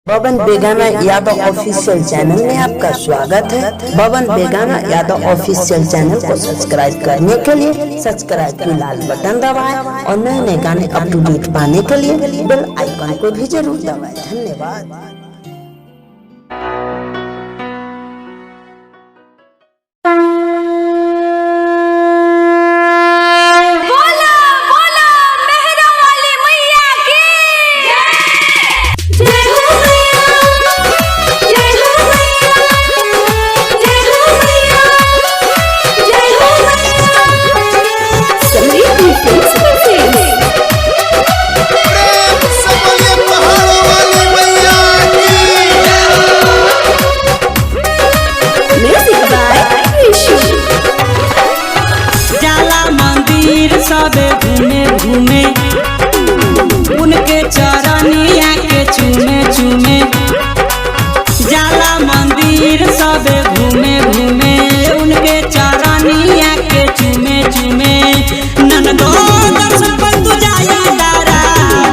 बबन बेगाना Yadav official channel में आपका स्वागत है। बबन बेगाना यादव ऑफिशियल चैनल को सब्सक्राइब करने के लिए सब्सक्राइब की लाल बटन दबाएं और नए नए गाने अप टू डेट पाने के लिए बेल आइकन को भी जरूर दबाएं। धन्यवाद। सबे घूमे घूमे उनके चरनिया के चूमे चूमे जाला मंदिर सबे घूमे घूमे उनके चरनिया के चूमे चूमे ननदो दर्शन पर तू जाई दारा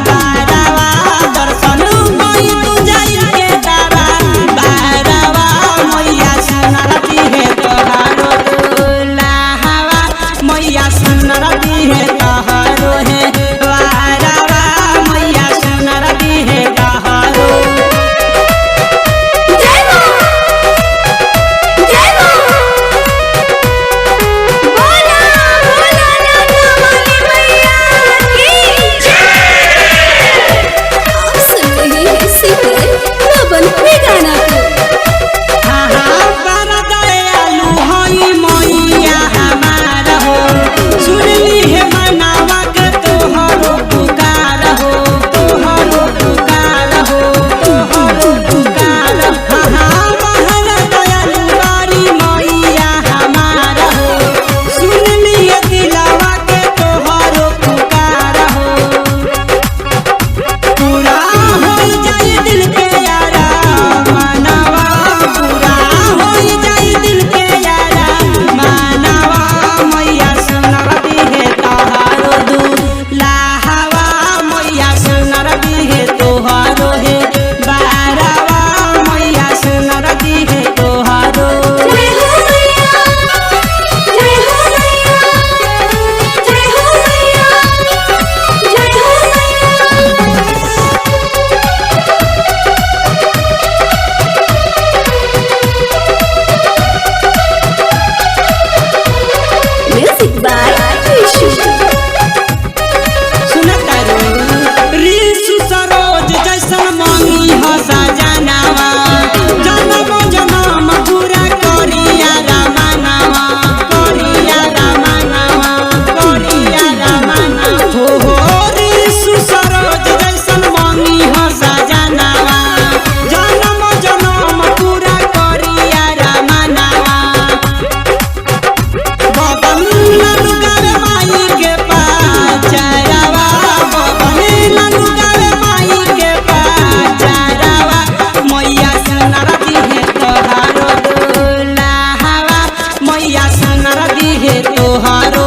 बारावा दर्शन कोई तू जाई के दारा बारावा मैया सुनरती है तोहारो दुल्हावा मैया सुनरती है तोहारो है वारावा मैया सुनरती है तोहारो। तोहारो